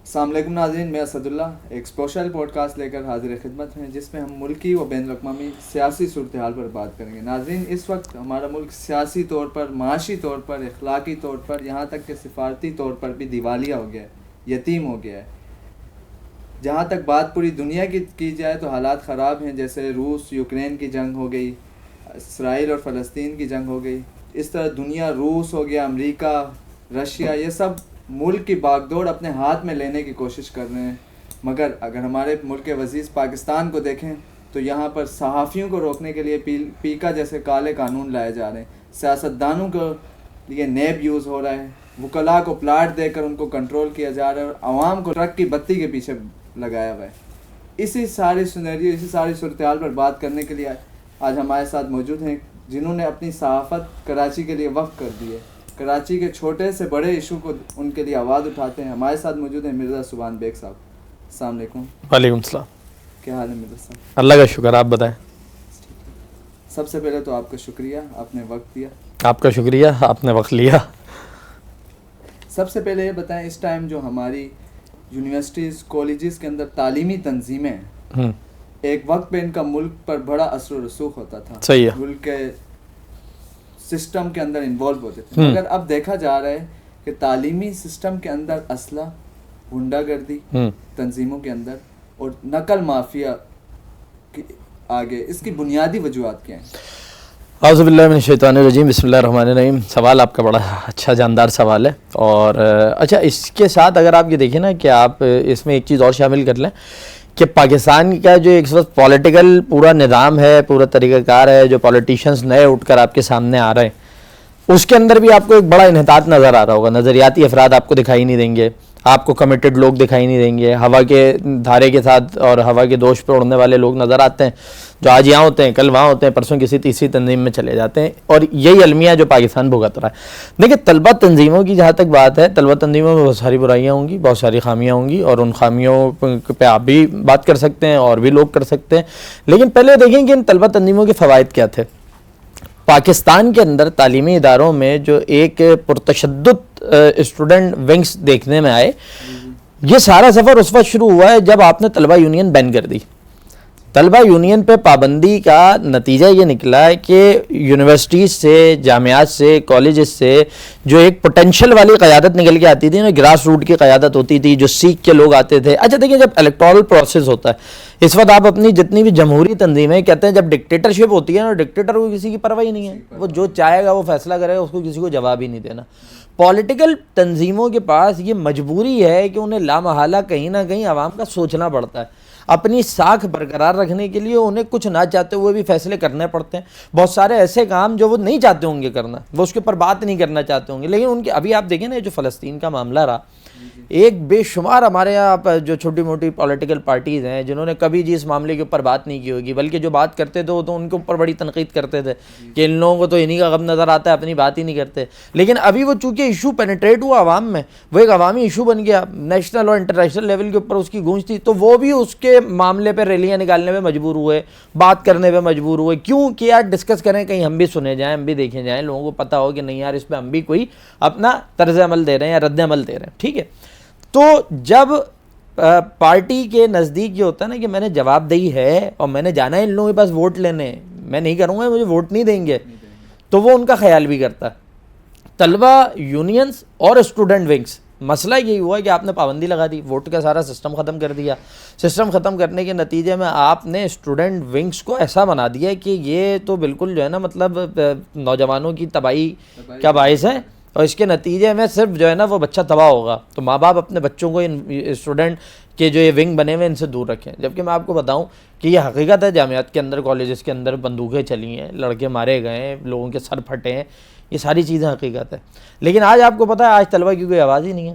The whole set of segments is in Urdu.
السلام علیکم ناظرین، میں اسد اللہ ایک اسپیشل پوڈ کاسٹ لے کر حاضر خدمت ہیں جس میں ہم ملکی و بین الاقوامی سیاسی صورتحال پر بات کریں گے۔ ناظرین، اس وقت ہمارا ملک سیاسی طور پر، معاشی طور پر، اخلاقی طور پر، یہاں تک کہ سفارتی طور پر بھی دیوالیہ ہو گیا ہے، یتیم ہو گیا ہے۔ جہاں تک بات پوری دنیا کی جائے تو حالات خراب ہیں، جیسے روس یوکرین کی جنگ ہو گئی، اسرائیل اور فلسطین کی جنگ ہو گئی۔ اس طرح دنیا، روس ہو گیا، امریکہ، رشیا، یہ سب ملک کی باغ دوڑ اپنے ہاتھ میں لینے کی کوشش کر رہے ہیں۔ مگر اگر ہمارے ملک کے عزیز پاکستان کو دیکھیں تو یہاں پر صحافیوں کو روکنے کے لیے پیکا جیسے کالے قانون لائے جا رہے ہیں، سیاستدانوں کو لیے نیب یوز ہو رہا ہے، وکلاء کو پلاٹ دے کر ان کو کنٹرول کیا جا رہا ہے، اور عوام کو ٹرک کی بتی کے پیچھے لگایا ہوا ہے۔ اسی ساری سینیریو، اسی ساری صورتحال پر بات کرنے کے لیے آج ہمارے ساتھ موجود ہیں جنہوں نے اپنی صحافت کراچی کے لیے وقف کر دی ہے۔ کراچی کے چھوٹے سے بڑے ایشو کو ان کے لیے آواز اٹھاتے ہیں۔ ہمارے ساتھ موجود ہیں مرزا سبحان بیگ صاحب۔ السلام علیکم۔ وعلیکم السلام۔ کیا حال ہے مرزا صاحب؟ اللہ کا شکر، آپ بتائیں۔ سب سے پہلے تو آپ کا شکریہ، آپ نے وقت دیا۔ آپ کا شکریہ، آپ نے وقت لیا۔ سب سے پہلے یہ بتائیں، اس ٹائم جو ہماری یونیورسٹیز، کالجز کے اندر تعلیمی تنظیمیں ہیں، ایک وقت پہ ان کا ملک پر بڑا اثر و رسوخ ہوتا تھا، صحیح ہے، ملک کے سسٹم کے اندر انوالو ہوتے تھے، مگر اب دیکھا جا رہا ہے کہ تعلیمی سسٹم کے اندر اسلحہ، غنڈہ گردی تنظیموں کے اندر اور نقل مافیا آگے، اس کی بنیادی وجوہات کیا ہیں؟ اعوذ باللہ من الشیطان الرجیم، بسم اللہ الرحمن الرحیم۔ سوال آپ کا بڑا اچھا جاندار سوال ہے، اور اچھا اس کے ساتھ اگر آپ یہ دیکھیں نا کہ آپ اس میں ایک چیز اور شامل کر لیں کہ پاکستان کا جو ایک وقت پولیٹیکل پورا نظام ہے، پورا طریقہ کار ہے، جو پولیٹیشنز نئے اٹھ کر آپ کے سامنے آ رہے ہیں، اس کے اندر بھی آپ کو ایک بڑا انحطاط نظر آ رہا ہوگا۔ نظریاتی افراد آپ کو دکھائی نہیں دیں گے، آپ کو کمیٹڈ لوگ دکھائی نہیں دیں گے، ہوا کے دھارے کے ساتھ اور ہوا کے دوش پہ اڑنے والے لوگ نظر آتے ہیں، جو آج یہاں ہوتے ہیں کل وہاں ہوتے ہیں، پرسوں کسی تیسری تنظیم میں چلے جاتے ہیں، اور یہی المیہ جو پاکستان بھگت رہا ہے۔ دیکھیں، طلبہ تنظیموں کی جہاں تک بات ہے، طلبہ تنظیموں میں بہت ساری برائیاں ہوں گی، بہت ساری خامیاں ہوں گی، اور ان خامیوں پہ آپ بھی بات کر سکتے ہیں اور بھی لوگ کر سکتے ہیں، لیکن پہلے دیکھیں کہ ان طلبہ تنظیموں کے فوائد کیا تھے۔ پاکستان کے اندر تعلیمی اداروں میں جو ایک پرتشدد اسٹوڈنٹ ونگز دیکھنے میں آئے، یہ سارا سفر اس وقت شروع ہوا ہے جب آپ نے طلبہ یونین بین کر دی۔ طلبہ یونین پہ پابندی کا نتیجہ یہ نکلا ہے کہ یونیورسٹیز سے، جامعات سے، کالجز سے جو ایک پوٹینشیل والی قیادت نکل کے آتی تھی نا، گراس روٹ کی قیادت ہوتی تھی، جو سیکھ کے لوگ آتے تھے۔ اچھا دیکھیں، جب الیکٹورل پروسیس ہوتا ہے، اس وقت آپ اپنی جتنی بھی جمہوری تنظیمیں کہتے ہیں، جب ڈکٹیٹرشپ ہوتی ہے نا، ڈکٹیٹر کو کسی کی پرواہ ہی نہیں ہے، وہ جو چاہے گا وہ فیصلہ کرے گا، اس کو کسی کو جواب ہی نہیں دینا۔ پولیٹیکل تنظیموں کے پاس یہ مجبوری ہے کہ انہیں لامحالہ کہیں نہ کہیں عوام کا سوچنا پڑتا ہے، اپنی ساکھ برقرار رکھنے کے لیے انہیں کچھ نہ چاہتے ہوئے بھی فیصلے کرنے پڑتے ہیں۔ بہت سارے ایسے کام جو وہ نہیں چاہتے ہوں گے کرنا، وہ اس کے اوپر بات نہیں کرنا چاہتے ہوں گے، لیکن ان کے ابھی آپ دیکھیں نا، جو فلسطین کا معاملہ رہا، ایک بے شمار ہمارے یہاں جو چھوٹی موٹی پولیٹیکل پارٹیز ہیں جنہوں نے کبھی اس معاملے کے اوپر بات نہیں کی ہوگی، بلکہ جو بات کرتے تھے وہ تو ان کے اوپر بڑی تنقید کرتے تھے کہ ان لوگوں کو تو انہی کا غم نظر آتا ہے، اپنی بات ہی نہیں کرتے۔ لیکن ابھی وہ چونکہ ایشو پینیٹریٹ ہوا عوام میں، وہ ایک عوامی ایشو بن گیا، نیشنل اور انٹرنیشنل لیول کے اوپر اس کی گونج تھی، تو وہ بھی اس کے معاملے پہ ریلیاں نکالنے میں مجبور ہوئے، بات کرنے پہ مجبور ہوئے۔ کیوں کہ یار ڈسکس کریں، کہیں ہم بھی سنے جائیں، ہم بھی دیکھے جائیں، لوگوں کو پتہ ہو کہ نہیں یار اس پہ ہم بھی کوئی اپنا طرز عمل دے رہے ہیں یا رد عمل دے رہے ہیں، ٹھیک ہے۔ تو جب پارٹی کے نزدیک یہ ہوتا ہے نا کہ میں نے جواب دہی ہے اور میں نے جانا ہے ان لوگوں کے پاس ووٹ لینے، میں نہیں کروں گا، مجھے ووٹ نہیں دیں گے، تو وہ ان کا خیال بھی کرتا ہے۔ طلبہ یونینز اور اسٹوڈنٹ ونگز، مسئلہ یہی ہوا کہ آپ نے پابندی لگا دی، ووٹ کا سارا سسٹم ختم کر دیا۔ سسٹم ختم کرنے کے نتیجے میں آپ نے اسٹوڈنٹ ونگز کو ایسا بنا دیا کہ یہ تو بالکل جو ہے نا، مطلب نوجوانوں کی تباہی کا باعث ہے، اور اس کے نتیجے میں صرف جو ہے نا وہ بچہ تباہ ہوگا۔ تو ماں باپ اپنے بچوں کو ان اسٹوڈنٹ کے جو یہ ونگ بنے ہوئے ان سے دور رکھیں، جبکہ میں آپ کو بتاؤں کہ یہ حقیقت ہے، جامعات کے اندر، کالجز کے اندر بندوقیں چلی ہیں، لڑکے مارے گئے ہیں، لوگوں کے سر پھٹے ہیں، یہ ساری چیزیں حقیقت ہے۔ لیکن آج آپ کو پتہ ہے، آج طلبہ کی کوئی آواز ہی نہیں ہے۔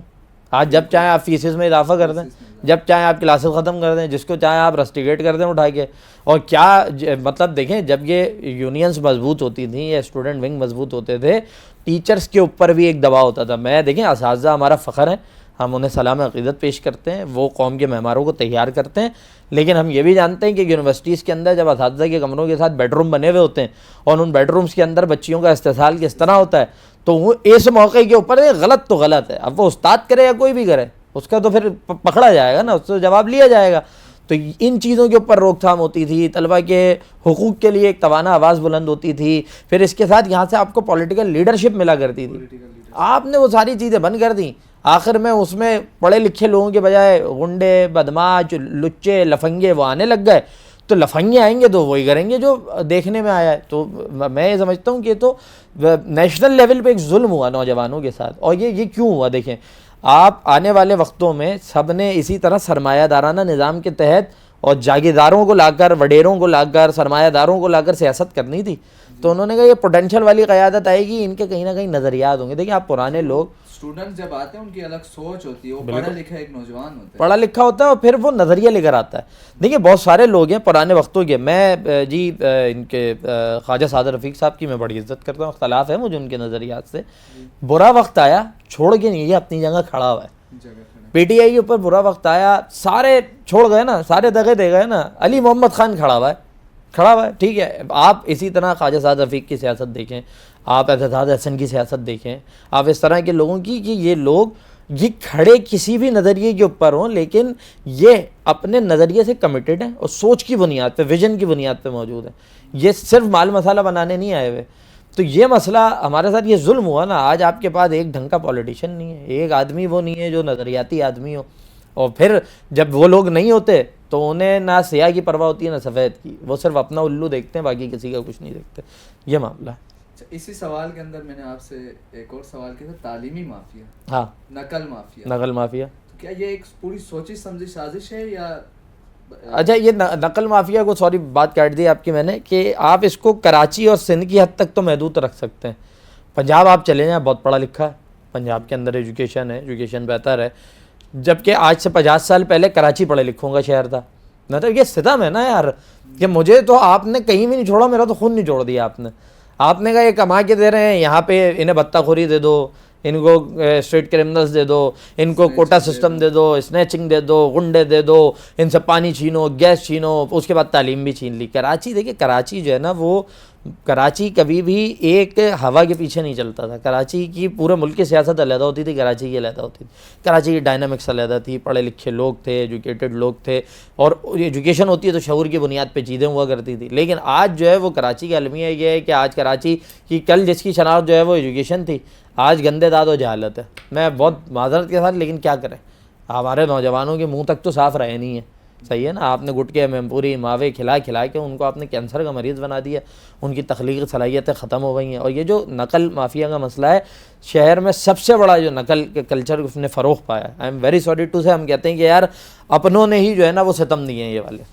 آج جب چاہیں آپ فیسز میں اضافہ کر دیں، جب چاہیں آپ کلاسز ختم کر دیں، جس کو چاہیں آپ رسٹیگیٹ کر دیں اٹھا کے، اور کیا مطلب دیکھیں، جب یہ یونینز مضبوط ہوتی تھیں یا اسٹوڈنٹ ونگ مضبوط ہوتے تھے، ٹیچرز کے اوپر بھی ایک دباؤ ہوتا تھا۔ میں دیکھیں، اساتذہ ہمارا فخر ہے، ہم انہیں سلام عقیدت پیش کرتے ہیں، وہ قوم کے معماروں کو تیار کرتے ہیں، لیکن ہم یہ بھی جانتے ہیں کہ یونیورسٹیز کے اندر جب اساتذہ کے کمروں کے ساتھ بیڈ روم بنے ہوئے ہوتے ہیں اور ان بیڈ رومز کے اندر بچیوں کا استحصال کس طرح ہوتا ہے، تو وہ اس موقع کے اوپر غلط تو غلط ہے، اب وہ استاد کرے یا کوئی بھی کرے، اس کا تو پھر پکڑا جائے گا نا, اس سے جواب لیا جائے گا. تو ان چیزوں کے اوپر روک تھام ہوتی تھی, طلبہ کے حقوق کے لیے ایک توانا آواز بلند ہوتی تھی. پھر اس کے ساتھ یہاں سے آپ کو پولیٹیکل لیڈرشپ ملا کرتی تھی. آپ نے وہ ساری چیزیں بند کر دیں. آخر میں اس میں پڑھے لکھے لوگوں کے بجائے غنڈے, بدماش, لچے, لفنگے وہ آنے لگ گئے. تو لفنگے آئیں گے تو وہی کریں گے جو دیکھنے میں آیا ہے. تو میں یہ سمجھتا ہوں کہ یہ تو نیشنل لیول پہ ایک ظلم ہوا نوجوانوں کے ساتھ. اور یہ کیوں ہوا؟ دیکھیں, آپ آنے والے وقتوں میں سب نے اسی طرح سرمایہ دارانہ نظام کے تحت اور جاگیرداروں کو لا کر, وڈیروں کو لا کر, سرمایہ داروں کو لا کر سیاست کرنی تھی. تو انہوں نے کہا یہ پوٹینشیل والی قیادت آئے گی, ان کے کہیں نہ کہیں نظریات ہوں گے. دیکھیں آپ پرانے لوگ, اسٹوڈنٹ جب آتے ہیں ان کی الگ سوچ ہوتی ہے, وہ پڑھا لکھا ایک نوجوان ہوتا ہے, پڑھا لکھا ہوتا ہے اور پھر وہ نظریہ لے کر آتا ہے. دیکھیے بہت سارے لوگ ہیں پرانے وقتوں کے, میں جی ان کے خواجہ سعد رفیق صاحب کی میں بڑی عزت کرتا ہوں, اختلاف ہے مجھے ان کے نظریات سے. برا وقت آیا چھوڑ کے نہیں, یہ اپنی جگہ کھڑا ہوا ہے. پی ٹی آئی کے اوپر برا وقت آیا, سارے چھوڑ گئے نا, سارے دغے دے گئے نا, علی محمد خان کھڑا ہوا ہے. ٹھیک ہے, آپ اسی طرح خواجہ سعد رفیق کی سیاست دیکھیں, آپ اعتزاز احسن کی سیاست دیکھیں, آپ اس طرح کے لوگوں کی کہ یہ لوگ یہ کھڑے کسی بھی نظریے کے اوپر ہوں لیکن یہ اپنے نظریے سے کمیٹڈ ہیں اور سوچ کی بنیاد پہ, ویژن کی بنیاد پہ موجود ہیں. یہ صرف مال مسالہ بنانے نہیں آئے ہوئے. تو یہ مسئلہ ہمارے ساتھ یہ ظلم ہوا نا. آج آپ کے پاس ایک ڈھنگ کا پولیٹیشین نہیں ہے, ایک آدمی وہ نہیں ہے جو نظریاتی آدمی ہو. اور پھر جب وہ لوگ نہیں ہوتے تو انہیں نہ سیاہ کی پرواہ ہوتی ہے نہ سفید کی, وہ صرف اپنا الو دیکھتے ہیں, باقی کسی کا کچھ نہیں دیکھتے. یہ معاملہ ہے. اسی سوال کے اندر میں نے آپ سے ایک اور سوال کیا تھا, تعلیمی مافیا, ہاں, نقل مافیا. نقل مافیا, تو کیا یہ ایک پوری سوچی سمجھی سازش ہے یا؟ اچھا, یہ نقل مافیا کو, سوری بات کاٹ دی آپ کی میں نے, کہ آپ اس کو کراچی اور سندھ کی حد تک تو محدود رکھ سکتے ہیں. پنجاب آپ چلے جائیں, بہت پڑھا لکھا ہے پنجاب کے اندر, ایجوکیشن ہے, ایجوکیشن بہتر ہے. جبکہ آج سے 50 سال پہلے کراچی پڑھے لکھوں کا شہر تھا. مطلب یہ ستم ہے نا یار, کہ مجھے تو آپ نے کہیں بھی نہیں چھوڑا, میرا تو خود نہیں چھوڑ دیا آپ نے. آپ نے کہا یہ کما کے دے رہے ہیں, یہاں پہ انہیں بتہ خوری دے دو, ان کو اسٹریٹ کرمنلز دے دو, ان کو کوٹا سسٹم دے دو, اسنیچنگ دے دو, غنڈے دے دو, ان سے پانی چھینو, گیس چھینو, اس کے بعد تعلیم بھی چھین لی. کراچی دیکھیں, کراچی جو ہے نا, وہ کراچی کبھی بھی ایک ہوا کے پیچھے نہیں چلتا تھا. کراچی کی پورے ملک کی سیاست علیحدہ ہوتی تھی, کراچی کی علیحدہ ہوتی تھی. کراچی کی ڈائنامکس علیحدہ تھی, پڑھے لکھے لوگ تھے, ایجوکیٹڈ لوگ تھے, اور ایجوکیشن ہوتی ہے تو شعور کی بنیاد پہ چیزیں ہوا کرتی تھی. لیکن آج جو ہے وہ کراچی کا المیہ یہ ہے کہ آج کراچی کی کل جس کی شناخت جو ہے وہ ایجوکیشن تھی, آج گندے داد و جہالت ہے. میں بہت معذرت کے ساتھ, لیکن کیا کریں, ہمارے نوجوانوں کے منہ تک تو صاف رہے نہیں ہیں. صحیح ہے نا, آپ نے گٹکے ممپوری ماوے کھلا کے ان کو آپ نے کینسر کا مریض بنا دیا, ان کی تخلیقی صلاحیتیں ختم ہو گئی ہیں. اور یہ جو نقل مافیا کا مسئلہ ہے, شہر میں سب سے بڑا جو نقل کے کلچر اس نے فروغ پایا. I am very sorry to say, ہم کہتے ہیں کہ یار اپنوں نے ہی جو ہے نا وہ ستم دیے ہیں یہ والے.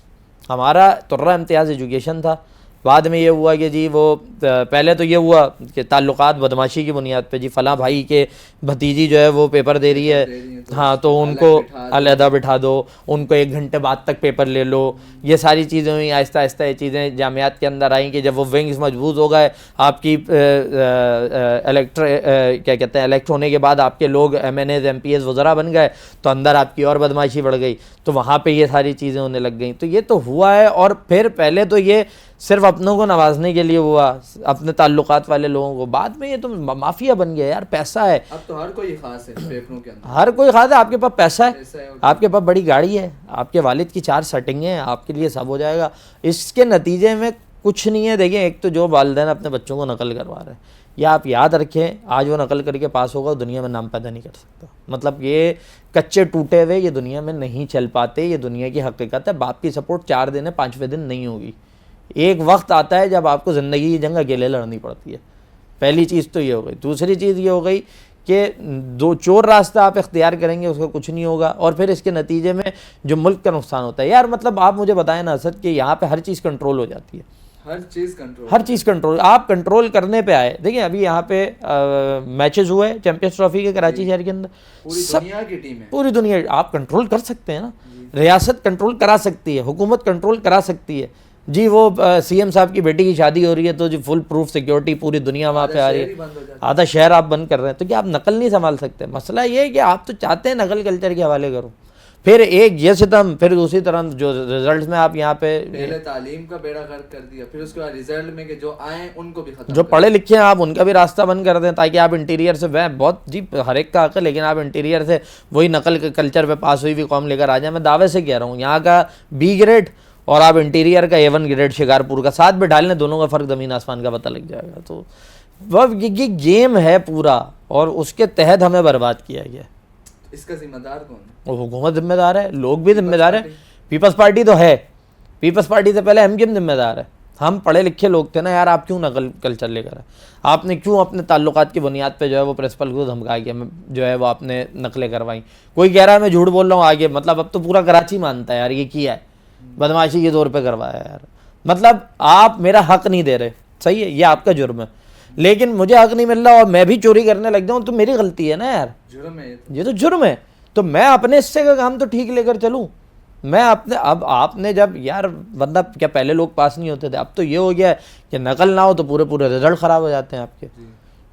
ہمارا ترہ امتیاز ایجوکیشن تھا, بعد میں یہ ہوا کہ جی وہ پہلے تو یہ ہوا کہ تعلقات بدماشی کی بنیاد پہ, جی فلاں بھائی کے بھتیجی جو ہے وہ پیپر دے رہی ہے, ہاں تو ان کو علیحدہ بٹھا دو, ان کو 1 گھنٹے بعد تک پیپر لے لو. یہ ساری چیزیں ہوئیں, آہستہ آہستہ یہ چیزیں جامعات کے اندر آئیں کہ جب وہ ونگز مجبوط ہو گئے, آپ کی الیکٹ ہونے کے بعد آپ کے لوگ MNAs MPs وزراء بن گئے, تو اندر آپ کی اور بدماشی بڑھ گئی, تو وہاں پہ یہ ساری چیزیں ہونے لگ گئیں. تو یہ تو ہوا ہے. اور پھر پہلے تو یہ صرف اپنوں کو نوازنے کے لیے ہوا, اپنے تعلقات والے لوگوں کو. بعد میں یہ تو مافیا بن گیا یار, پیسہ ہے. اب تو ہر کوئی خاص ہے پیپروں کے اندر, ہر کوئی خاص ہے. آپ کے پاس پیسہ ہے, آپ کے پاس بڑی گاڑی ہے, آپ کے والد کی 4 سیٹنگیں ہیں, آپ کے لیے سب ہو جائے گا. اس کے نتیجے میں کچھ نہیں ہے. دیکھیں, ایک تو جو والدین اپنے بچوں کو نقل کروا رہے ہیں, یا آپ یاد رکھیں, آج وہ نقل کر کے پاس ہوگا, دنیا میں نام پیدا نہیں کر سکتا. مطلب یہ کچے ٹوٹے ہوئے یہ دنیا میں نہیں چل پاتے, یہ دنیا کی حقیقت ہے. باپ کی سپورٹ 4 دن ہے, 5ویں دن نہیں ہوگی. ایک وقت آتا ہے جب آپ کو زندگی کی جنگ اکیلے لڑنی پڑتی ہے. پہلی چیز تو یہ ہو گئی. دوسری چیز یہ ہو گئی کہ دو چور راستہ آپ اختیار کریں گے, اس کا کچھ نہیں ہوگا. اور پھر اس کے نتیجے میں جو ملک کا نقصان ہوتا ہے. یار مطلب آپ مجھے بتائیں نا اسد, کہ یہاں پہ ہر چیز کنٹرول ہو جاتی ہے, ہر چیز کنٹرول, آپ کنٹرول کرنے پہ آئے. دیکھیں ابھی یہاں پہ میچز ہوئے چیمپئنز ٹرافی کے کراچی شہر کے اندر, پوری دنیا آپ کنٹرول کر سکتے ہیں نا. ریاست کنٹرول کرا سکتی ہے, حکومت کنٹرول کرا سکتی ہے. جی وہ CM صاحب کی بیٹی کی شادی ہو رہی ہے تو جی فل پروف سیکیورٹی پوری دنیا وہاں پہ آ رہی ہے, آدھا شہر آپ بند کر رہے ہیں. تو کیا آپ نقل نہیں سنبھال سکتے؟ مسئلہ یہ ہے کہ آپ تو چاہتے ہیں نقل کلچر کے حوالے کرو. پھر ایک یہ ستم، پھر دوسری طرف جو رزلٹس میں آپ یہاں پہ پہلے تعلیم کا بیڑا غرق کر دیا، پھر اس کے بعد رزلٹ میں کہ جو آئیں ان کو بھی ختم، جو پڑھے لکھے ہیں آپ ان کا بھی راستہ بند کر دیں تاکہ آپ انٹیریئر سے بہت جی ہر ایک کا حق ہے، لیکن آپ انٹیریئر سے وہی نقل کے کلچر پہ پاس ہوئی ہوئی قوم لے کر آ جائیں. میں دعوے سے کہہ رہا ہوں یہاں کا بی گریڈ اور آپ انٹیریئر کا A1 گریڈ شکارپور کا ساتھ بٹھا لیں، دونوں کا فرق زمین آسمان کا پتہ لگ جائے گا. تو وہ یہ گیم ہے پورا اور اس کے تحت ہمیں برباد کیا گیا. اس کا ذمہ دار کون ہے؟ وہ حکومت ذمہ دار ہے، لوگ بھی ذمہ دار ہیں. پیپلز پارٹی تو ہے، پیپلز پارٹی سے پہلے MKM ذمہ دار ہے. ہم پڑھے لکھے لوگ تھے نا یار، آپ کیوں نقل کلچر لے کر آئے؟ آپ نے کیوں اپنے تعلقات کی بنیاد پہ جو ہے وہ پرنسپل کو دھمکا کے جو ہے وہ آپ نے نقلیں کروائیں؟ کوئی کہہ رہا ہے میں جھوٹ بول رہا ہوں آگے، مطلب اب تو پورا کراچی مانتا ہے یار یہ کیا ہے، بدماشی کے طور پہ کروایا ہے یار. مطلب آپ میرا حق نہیں دے رہے، صحیح ہے یہ آپ کا جرم ہے، لیکن مجھے حق نہیں مل رہا اور میں بھی چوری کرنے لگ جاؤں تو میری غلطی ہے نا یار، جرم ہے یہ تو جرم ہے. تو میں اپنے حصے کا کام تو ٹھیک لے کر چلوں. میں اپنے اب آپ نے جب یار بندہ کیا پہلے لوگ پاس نہیں ہوتے تھے، اب تو یہ ہو گیا ہے کہ نقل نہ ہو تو پورے رزلٹ خراب ہو جاتے ہیں آپ کے.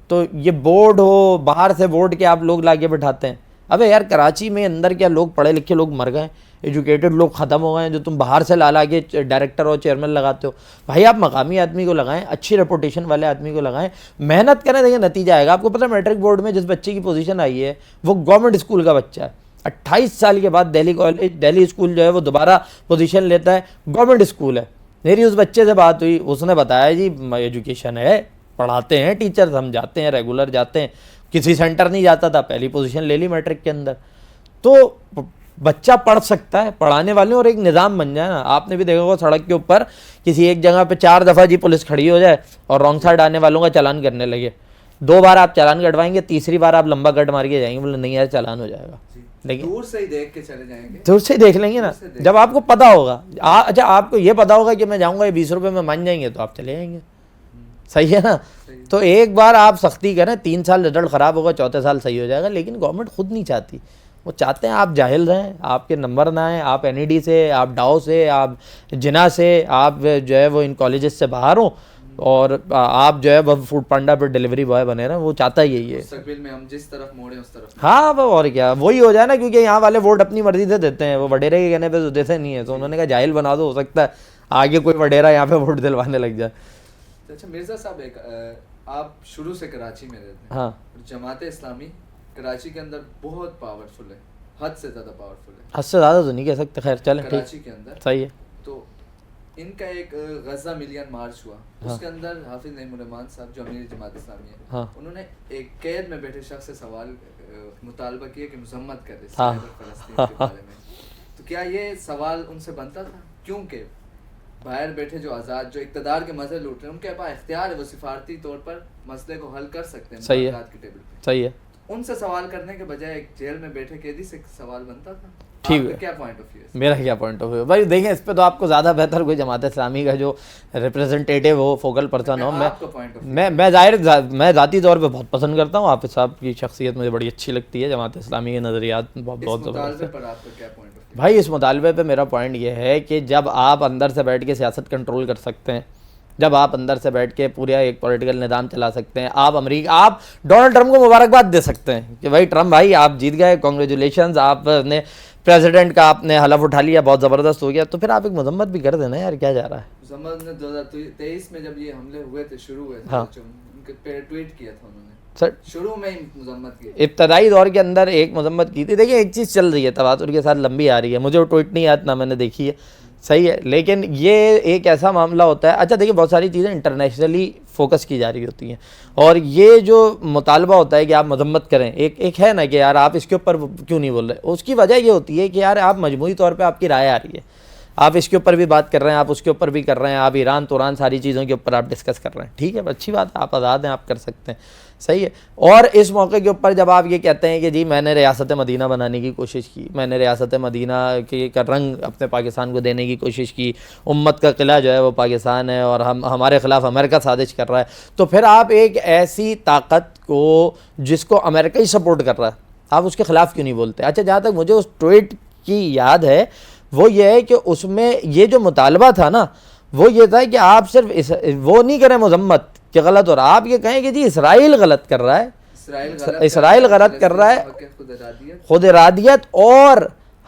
تو یہ بورڈ ہو، باہر سے بورڈ کے آپ لوگ لاگے بٹھاتے ہیں. ابے یار کراچی میں اندر کیا لوگ پڑھے لکھے لوگ مر گئے، ایجوکیٹڈ لوگ ختم ہو گئے ہیں، جو تم باہر سے لا کے ڈائریکٹر اور چیئرمین لگاتے ہو. بھائی آپ مقامی آدمی کو لگائیں، اچھی ریپوٹیشن والے آدمی کو لگائیں، محنت کریں، دیکھیں نتیجہ آئے گا. آپ کو پتہ ہے میٹرک بورڈ میں جس بچے کی پوزیشن آئی ہے وہ گورنمنٹ اسکول کا بچہ ہے. 28 سال کے بعد دہلی اسکول جو ہے وہ دوبارہ پوزیشن لیتا ہے، گورنمنٹ اسکول ہے. میری اس بچے سے بات ہوئی، اس نے بتایا جی ایجوکیشن ہے، پڑھاتے ہیں ٹیچرز، ہم جاتے ہیں ریگولر جاتے ہیں، کسی سینٹر نہیں جاتا تھا، پہلی پوزیشن لے لی میٹرک کے اندر. تو بچہ پڑھ سکتا ہے، پڑھانے والے اور ایک نظام بن جائے نا. آپ نے بھی دیکھا ہوگا سڑک کے اوپر کسی ایک جگہ پہ 4 دفعہ جی پولیس کھڑی ہو جائے اور رانگ سائڈ آنے والوں کا چالان کرنے لگے. 2 بار آپ چالان کٹوائیں گے، تیسری بار آپ لمبا کٹ مار کے جائیں گے، بولے نہیں یار چالان ہو جائے گا. لیکن دور سے ہی دیکھ کے چلے جائیں گے، دور سے دیکھ لیں گے نا، جب آپ کو پتا ہوگا. اچھا آپ کو یہ پتا ہوگا کہ میں جاؤں گا یہ 20 روپے میں مان جائیں گے تو آپ چلے جائیں گے. صحیح ہے نا. تو ایک بار آپ سختی کریں، 3 سال رزلٹ خراب ہوگا، 4تھے سال صحیح ہو جائے گا. لیکن گورنمنٹ خود نہیں چاہتی، وہ چاہتے ہیں آپ جاہل رہیں، آپ کے نمبر نہ آئیں، آپ NED سے، آپ ڈاؤ سے، آپ جنا سے، آپ جو ہے وہ ان کالجز سے باہر ہوں اور آپ جو ہے وہ فوڈ پانڈا پہ ڈیلیوری بوائے بنے رہے ہیں. وہ چاہتا ہی یہی ہے مستقبل میں ہم جس طرف موڑیں اس طرف. ہاں وہ اور کیا، وہی ہو جائے نا، کیونکہ یہاں والے ووٹ اپنی مرضی سے دیتے ہیں، وہ وڈیرے کے کہنے پہ تو دیتے نہیں ہیں. تو انہوں نے کہا جاہل بنا دو، ہو سکتا ہے آگے کوئی وڈیرا یہاں پہ ووٹ دلوانے لگ جائے. اچھا مرزا صاحب، ایک آپ شروع سے کراچی میں رہتے ہیں. ہاں. جماعت اسلامی کراچی کے اندر بہت پاورفل ہے، حد سے زیادہ پاورفل ہے. حد سے زیادہ تو نہیں کہہ سکتے، خیر چلیں ٹھیک، کراچی کے اندر صحیح ہے. تو ان کا ایک غزہ ملین مارچ ہوا، اس کے اندر حافظ نعیم الرحمان صاحب جو امیر جماعت اسلامی ہے، انہوں نے ایک قید میں بیٹھے شخص سے سوال مطالبہ کیا کہ مذمت کرے فلسطین کے بارے میں. تو کیا یہ سوال ان سے بنتا تھا؟ کیونکہ باہر بیٹھے جو آزاد، جو اقتدار کے مزے لوٹ رہے ہیں، ان کے پاس اختیار ہے، وہ سفارتی طور پر مسئلے کو حل کر سکتے ہیں مذاکرات کی ٹیبل پہ. صحیح ہے. ان سے سوال کرنے کے بجائے ایک جیل میں بیٹھے قیدی سے سوال بنتا تھا. ٹھیک ہے، کیا پوائنٹ آف ویو ہے؟ میرا کیا پوائنٹ آف ویو بھائی دیکھیں، اس پہ تو آپ کو زیادہ بہتر کوئی جماعت اسلامی کا جو representative who, focal person who. میں ذاتی طور پہ بہت پسند کرتا ہوں حافظ صاحب کی شخصیت، مجھے بڑی اچھی لگتی ہے. جماعت اسلامی کے نظریات بہت زبردست ہے. بھائی اس مطالبے پہ میرا پوائنٹ یہ ہے کہ جب آپ اندر سے بیٹھ کے سیاست کنٹرول کر سکتے ہیں، جب آپ اندر سے بیٹھ کے پورا ایک پولیٹیکل نظام چلا سکتے ہیں، آپ ڈونلڈ ٹرمپ کو مبارکباد دے سکتے ہیں کہ بھائی ٹرمپ بھائی آپ جیت گئے، کانگریچولیشنز، آپ نے پریزیڈنٹ کا آپ نے حلف اٹھا لیا، بہت زبردست ہو گیا. تو پھر آپ ایک مذمت بھی کر دینا یار، کیا جا رہا ہے. مذمت نے 2023 میں جب یہ حملے ہوئے تھے، شروع ہوئے تھے، ان کے پہ ٹویٹ کیا تھا انہوں نے، شروع میں ہی مذمت کی، ابتدائی دور کے اندر ایک مذمت کی تھی. دیکھیں ایک چیز چل رہی ہے تواتر کے ساتھ، لمبی آ رہی ہے، مجھے وہ ٹویٹ نہیں یاد، نہ میں نے دیکھی ہے، صحیح ہے. لیکن یہ ایک ایسا معاملہ ہوتا ہے. اچھا دیکھیں بہت ساری چیزیں انٹرنیشنلی فوکس کی جا رہی ہوتی ہیں، اور یہ جو مطالبہ ہوتا ہے کہ آپ مذمت کریں، ایک ہے نا کہ یار آپ اس کے اوپر کیوں نہیں بول رہے، اس کی وجہ یہ ہوتی ہے کہ یار آپ مجموعی طور پہ آپ کی رائے آ رہی ہے، آپ اس کے اوپر بھی بات کر رہے ہیں، آپ اس کے اوپر بھی کر رہے ہیں، آپ ایران توران ساری چیزوں کے اوپر آپ ڈسکس کر رہے ہیں. ٹھیک ہے، اچھی بات ہے، آپ آزاد ہیں، آپ کر سکتے ہیں، صحیح ہے. اور اس موقع کے اوپر جب آپ یہ کہتے ہیں کہ جی میں نے ریاست مدینہ بنانے کی کوشش کی، میں نے ریاست مدینہ کا رنگ اپنے پاکستان کو دینے کی کوشش کی، امت کا قلعہ جو ہے وہ پاکستان ہے اور ہمارے خلاف امریکہ سازش کر رہا ہے، تو پھر آپ ایک ایسی طاقت کو جس کو امریکہ ہی سپورٹ کر رہا ہے، آپ اس کے خلاف کیوں نہیں بولتے. اچھا جہاں تک مجھے اس ٹویٹ کی یاد ہے وہ یہ ہے کہ اس میں یہ جو مطالبہ تھا نا وہ یہ تھا کہ آپ صرف وہ نہیں کریں مذمت کہ غلط ہو رہا، آپ یہ کہیں کہ جی اسرائیل غلط کر رہا ہے، اسرائیل غلط کر رہا ہے، خود ارادیت، اور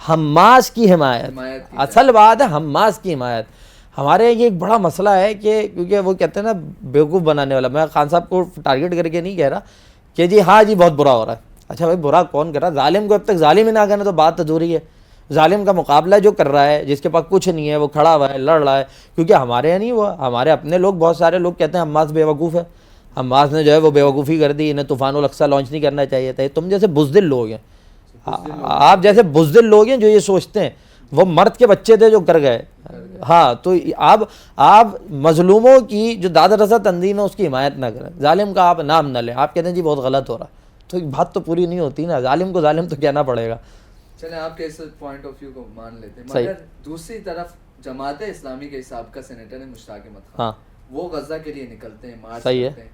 حماس کی حمایت، اصل بات ہے حماس کی حمایت. ہمارے یہ ایک بڑا مسئلہ ہے کہ کیونکہ وہ کہتے ہیں نا بیوقوف بنانے والا. میں خان صاحب کو ٹارگٹ کر کے نہیں کہہ رہا کہ جی ہاں جی بہت برا ہو رہا ہے. اچھا بھائی برا کون کر رہا ہے؟ ظالم کو اب تک ظالم ہی نہ کرنا تو بات ادھوری ہے. ظالم کا مقابلہ جو کر رہا ہے، جس کے پاس کچھ نہیں ہے، وہ کھڑا ہوا ہے، لڑ رہا ہے. کیونکہ ہمارے یہاں نہیں ہوا، ہمارے اپنے لوگ بہت سارے لوگ کہتے ہیں حماس بے وقوف ہے، حماس نے جو ہے وہ بے وقوفی کر دی، انہیں طوفان الاقصی لانچ نہیں کرنا چاہیے تھا. تم جیسے بزدل لوگ ہیں، آپ جیسے بزدل لوگ ہیں جو یہ سوچتے ہیں. وہ مرد کے بچے تھے جو کر گئے. ہاں تو آپ مظلوموں کی جو داد رسا تنظیم ہے اس کی حمایت نہ کریں، ظالم کا آپ نام نہ لیں. آپ کہتے ہیں جی بہت غلط ہو رہا، تو بات تو پوری نہیں ہوتی نا. ظالم کو ظالم تو کہنا پڑے گا. چلیں آپ کے اس پوائنٹ آف ویو کو مان لیتے ہیں، مگر دوسری طرف جماعت اسلامی کے سابقہ سینیٹر ہیں مشتاق احمد خان، ہاں وہ غزہ کے لیے نکلتے ہیں، مارچ صحیح کرتے ہیں،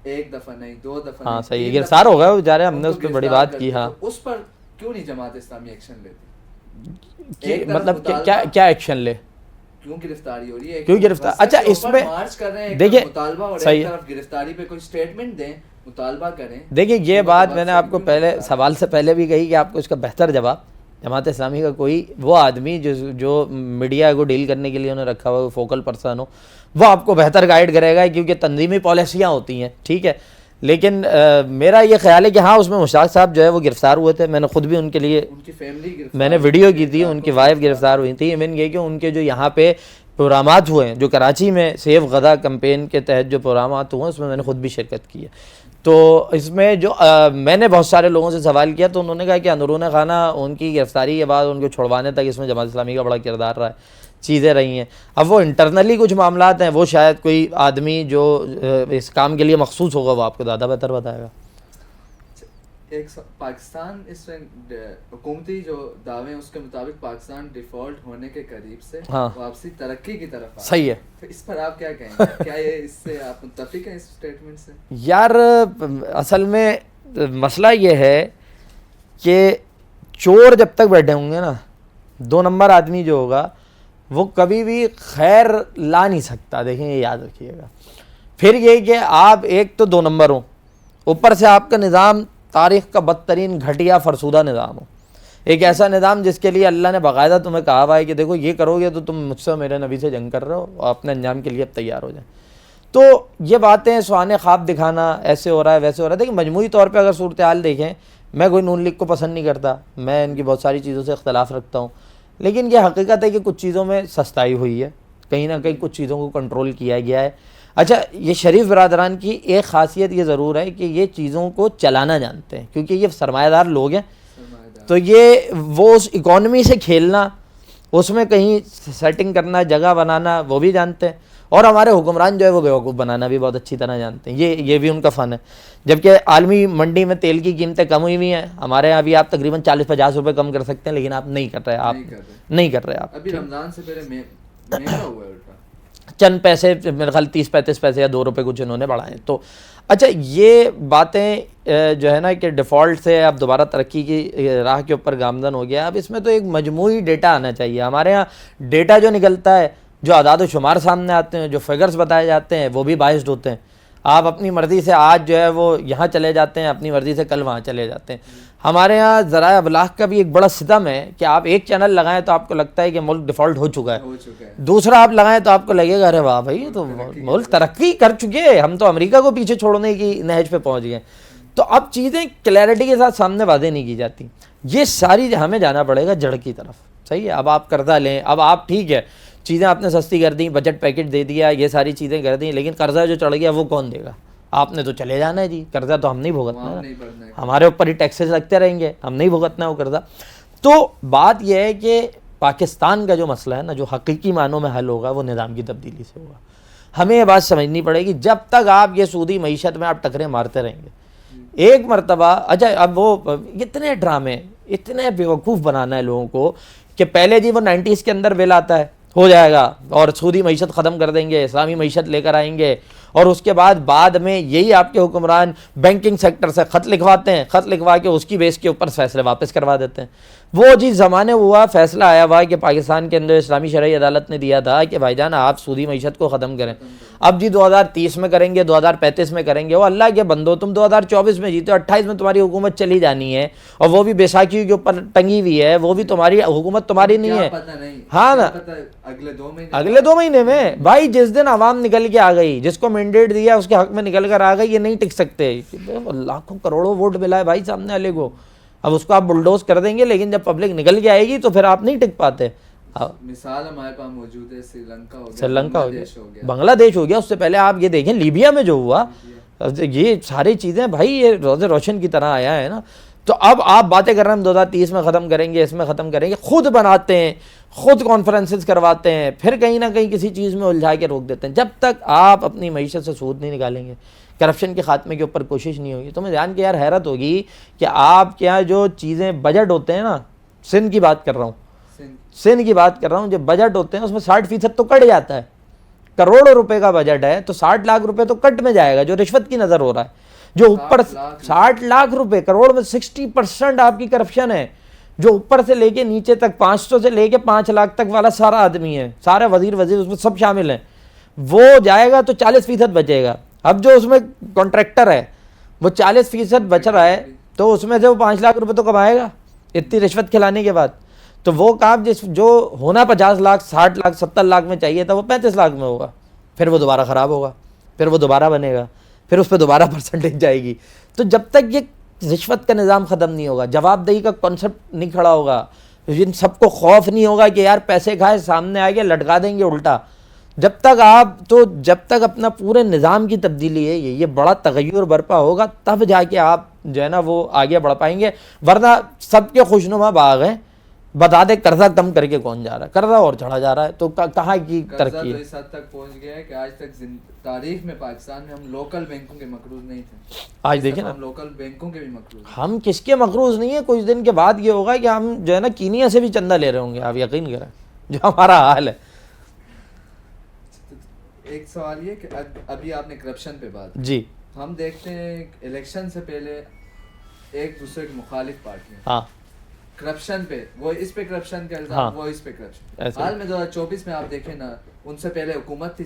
ایک دفعہ نہیں، 2 دفعہ ہاں نہیں، صحیح ہے. 3 گرفتار ہو گئے بیچارے، ہم نے ان اس کو پہ بڑی گرفتار بات کی. کرتے ہاں ہیں. تو اس پر کیوں نہیں جماعت اسلامی ایکشن لیتی؟ مطلب کیا ایکشن لے؟ کیوں گرفتاری ہو رہی ہے؟ کیوں گرفتار؟ اچھا اس میں مارچ کر رہے ہیں، دیکھیے مطالبہ ہو رہا ہے، صحیح ایک طرف گرفتاری پہ کوئی سٹیٹمنٹ دیں، مطالبہ کریں. دیکھیے یہ بات میں نے آپ کو پہلے سوال سے پہلے بھی کہی کہ آپ کو اس کا بہتر جواب جماعت اسلامی کا کوئی وہ آدمی جو میڈیا کو ڈیل کرنے کے لیے انہیں رکھا ہوا ہے، فوکل پرسن ہو، وہ آپ کو بہتر گائیڈ کرے گا، کیونکہ تنظیمی پالیسیاں ہوتی ہیں. ٹھیک ہے، لیکن میرا یہ خیال ہے کہ ہاں اس میں مشتاق صاحب جو ہے وہ گرفتار ہوئے تھے. میں نے خود بھی ان کے لیے میں نے ویڈیو کی تھی، ان کی وائف گرفتار ہوئی تھی. ایون یہ کہ ان کے جو یہاں پہ پروگرامات ہوئے ہیں، جو کراچی میں سیف غزہ کمپین کے تحت جو پروگرامات ہوئے ہیں، اس میں نے خود بھی شرکت کی ہے. تو اس میں جو میں نے بہت سارے لوگوں سے سوال کیا تو انہوں نے کہا کہ اندرون خانہ ان کی گرفتاری کے بعد ان کو چھڑوانے تک اس میں جماعت اسلامی کا بڑا کردار رہا ہے، چیزیں رہی ہیں. اب وہ انٹرنلی کچھ معاملات ہیں، وہ شاید کوئی آدمی جو اس کام کے لیے مخصوص ہوگا وہ آپ کو زیادہ بہتر بتائے گا. ایک پاکستان اس میں حکومتی جو دعوے ہیں اس کے مطابق پاکستان ڈیفالٹ ہونے کے قریب سے واپسی ترقی کی طرف. صحیح ہے. تو اس پر آپ کیا کہیں گے؟ کیا یہ اس سے آپ متفق ہیں اس سٹیٹمنٹ سے؟ یار اصل میں مسئلہ یہ ہے کہ چور جب تک بیٹھے ہوں گے نا، 2 نمبر آدمی جو ہوگا وہ کبھی بھی خیر لا نہیں سکتا. دیکھیں یہ یاد رکھیے گا. پھر یہ کہ آپ ایک تو 2 نمبر ہوں، اوپر سے آپ کا نظام تاریخ کا بدترین گھٹیا فرسودہ نظام ہو، ایک ایسا نظام جس کے لیے اللہ نے باقاعدہ تمہیں کہا ہوا ہے کہ دیکھو یہ کرو گے تو تم مجھ سے میرے نبی سے جنگ کر رہے ہو اور اپنے انجام کے لیے اب تیار ہو جائیں. تو یہ باتیں سہانے خواب دکھانا، ایسے ہو رہا ہے ویسے ہو رہا ہے. دیکھیں مجموعی طور پہ اگر صورتحال دیکھیں، میں کوئی نون لیگ کو پسند نہیں کرتا، میں ان کی بہت ساری چیزوں سے اختلاف رکھتا ہوں، لیکن یہ حقیقت ہے کہ کچھ چیزوں میں سستائی ہوئی ہے، کہیں نہ کہیں کچھ چیزوں کو کنٹرول کیا گیا ہے. اچھا یہ شریف برادران کی ایک خاصیت یہ ضرور ہے کہ یہ چیزوں کو چلانا جانتے ہیں، کیونکہ یہ سرمایہ دار لوگ ہیں. تو یہ وہ اس اکانومی سے کھیلنا، اس میں کہیں سیٹنگ کرنا، جگہ بنانا وہ بھی جانتے ہیں. اور ہمارے حکمران جو ہے وہ بیوقوف بنانا بھی بہت اچھی طرح جانتے ہیں. یہ بھی ان کا فن ہے. جبکہ عالمی منڈی میں تیل کی قیمتیں کم ہوئی ہوئی ہیں، ہمارے یہاں بھی آپ تقریباً 40-50 روپے کم کر سکتے ہیں، لیکن آپ نہیں کر رہے. آپ نہیں کر رہے. آپ ابھی رمضان سے پہلے مہنگا ہوا ہے چند پیسے، میرے خیال 30-35 پیسے یا 2 روپے کچھ انہوں نے بڑھائے. تو اچھا یہ باتیں جو ہے نا کہ ڈیفالٹ سے اب دوبارہ ترقی کی راہ کے اوپر گامزن ہو گیا. اب اس میں تو ایک مجموعی ڈیٹا آنا چاہیے. ہمارے یہاں ڈیٹا جو نکلتا ہے، جو اعداد و شمار سامنے آتے ہیں، جو فگرز بتائے جاتے ہیں، وہ بھی بائسڈ ہوتے ہیں. آپ اپنی مرضی سے آج جو ہے وہ یہاں چلے جاتے ہیں، اپنی مرضی سے کل وہاں چلے جاتے ہیں. ہمارے یہاں ذرائع ابلاغ کا بھی ایک بڑا ستم ہے کہ آپ ایک چینل لگائیں تو آپ کو لگتا ہے کہ ملک ڈیفالٹ ہو چکا ہے، دوسرا آپ لگائیں تو آپ کو لگے گا ارے واہ بھائی تو ملک ترقی کر چکے، ہم تو امریکہ کو پیچھے چھوڑنے کی نہج پہ پہنچ گئے. تو اب چیزیں کلیئرٹی کے ساتھ سامنے واضح نہیں کی جاتی. یہ ساری ہمیں جانا پڑے گا جڑ کی طرف. صحیح ہے. اب آپ قرضہ لیں، اب آپ ٹھیک ہے چیزیں آپ نے سستی کر دیں، بجٹ پیکج دے دیا، یہ ساری چیزیں کر دیں، لیکن قرضہ جو چڑھ گیا وہ کون دے گا؟ آپ نے تو چلے جانا ہے جی. قرضہ تو ہم نہیں بھگتنا، ہمارے اوپر ہی ٹیکسز لگتے رہیں گے، ہم نہیں بھگتنا وہ قرضہ. تو بات یہ ہے کہ پاکستان کا جو مسئلہ ہے نا، جو حقیقی معنوں میں حل ہوگا وہ نظام کی تبدیلی سے ہوگا. ہمیں یہ بات سمجھنی پڑے گی. جب تک آپ یہ سودی معیشت میں آپ ٹکریں مارتے رہیں گے، ایک مرتبہ اچھا اب وہ اتنے ڈرامے، اتنے بیوقوف بنانا ہے لوگوں کو کہ پہلے جی وہ 90s کے اندر بل آتا ہے، ہو جائے گا اور سودی معیشت ختم کر دیں گے، اسلامی معیشت لے کر آئیں گے، اور اس کے بعد میں یہی آپ کے حکمران بینکنگ سیکٹر سے خط لکھواتے ہیں، خط لکھوا کے اس کی بیس کے اوپر فیصلے واپس کروا دیتے ہیں. وہ چیز زمانے ہوا فیصلہ آیا ہوا کہ پاکستان کے اندر اسلامی شرعی عدالت نے دیا تھا کہ بھائی جان آپ سودی معیشت کو ختم کریں. اب جی 2030 میں کریں گے, 2035 میں کریں گے, وہ اللہ کے بندو تم 2024 میں جیتے ہو, 28 میں تمہاری حکومت چلی جانی ہے, اور وہ بھی بیساکھی کے اوپر ٹنگی ہوئی ہے, وہ بھی تمہاری حکومت تمہاری نہیں ہے. ہاں نا, اگلے 2 مہینے میں بھائی جس دن عوام نکل کے آ گئی, جس کو مینڈیٹ دیا اس کے حق میں نکل کر آ گئی, یہ نہیں ٹک سکتے. لاکھوں کروڑوں ووٹ ملا ہے بھائی سامنے والے کو, اب اس کو آپ بلڈوز کر دیں گے, لیکن جب پبلک نکل کے آئے گی تو پھر آپ نہیں ٹک پاتے. مثال ہمارے پاس موجود ہے, سری لنکا ہو گیا, بنگلہ دیش ہو گیا, اس سے پہلے آپ یہ دیکھیں لیبیا میں جو ہوا, یہ ساری چیزیں بھائی یہ روز روشن کی طرح آیا ہے نا. تو اب آپ باتیں کر رہے ہیں ہم 2030 میں ختم کریں گے, اس میں ختم کریں گے, خود بناتے ہیں, خود کانفرنسز کرواتے ہیں, پھر کہیں نہ کہیں کسی چیز میں الجھا کے روک دیتے ہیں. جب تک آپ اپنی معیشت سے سود نہیں نکالیں گے, کرپشن کے خاتمے کے اوپر کوشش نہیں ہوگی. تمہیں جان کے یار حیرت ہوگی کہ آپ کے یہاں جو چیزیں بجٹ ہوتے ہیں نا, سندھ کی بات کر رہا ہوں, جو بجٹ ہوتے ہیں اس میں 60% تو کٹ جاتا ہے. کروڑوں روپے کا بجٹ ہے تو 60 لاکھ روپے تو کٹ میں جائے گا, جو رشوت کی نظر ہو رہا ہے. جو اوپر 60 لاکھ روپے, کروڑ میں 60% آپ کی کرپشن ہے. جو اوپر سے لے کے نیچے تک 500 سے لے کے 5 لاکھ تک والا سارا آدمی ہے, سارے وزیر اس میں سب شامل ہیں, وہ جائے گا تو 40% بچے گا. اب جو اس میں کانٹریکٹر ہے وہ 40% بچ رہا ہے, تو اس میں سے وہ 5 لاکھ روپے تو کمائے گا اتنی رشوت کھلانے کے بعد. تو وہ کام جو ہونا 50 لاکھ 60 لاکھ 70 لاکھ میں چاہیے تھا وہ 35 لاکھ میں ہوگا. پھر وہ دوبارہ خراب ہوگا, پھر وہ دوبارہ بنے گا, پھر اس پہ دوبارہ پرسنٹیج جائے گی. تو جب تک یہ رشوت کا نظام ختم نہیں ہوگا, جواب دہی کا کانسیپٹ نہیں کھڑا ہوگا, ان سب کو خوف نہیں ہوگا کہ یار پیسے کھائے سامنے آ گیا لٹکا دیں گے الٹا, جب تک اپنا پورے نظام کی تبدیلی ہے, یہ بڑا تغیر برپا ہوگا, تب جا کے آپ جو ہے نا وہ آگے بڑھ پائیں گے. ورنہ سب کے خوشنما باغ ہیں, بتا دے قرضہ کم کر کے کون جا رہا ہے, قرضہ اور چڑھا جا رہا ہے, تو کہاں کی ترقی ہے. اس حد تک پہنچ گیا ہے کہ آج تک تاریخ میں پاکستان میں ہم لوکل بینکوں کے مقروض نہیں تھے. آج دیکھیں نا, ہم لوکل بینکوں کے بھی مقروض ہیں. ہم کس کے مقروض نہیں ہیں, کچھ دن کے بعد یہ ہوگا کہ ہم جو ہے نا کینیا سے بھی چندہ لے رہے ہوں گے, آپ یقین کریں, جو ہمارا حال ہے. ایک سوال یہ کہ ابھی آپ نے کرپشن پہ بات, جی ہم دیکھتے ہیں الیکشن سے پہلے ایک دوسرے کی مخالف پارٹیاں, ہاں, کرپشن پہ, وہ اس پہ کرپشن کا الزام, وہ اس پہ کرپشن. حال میں 2024 میں آپ دیکھیں نا, ان سے پہلے حکومت تھی,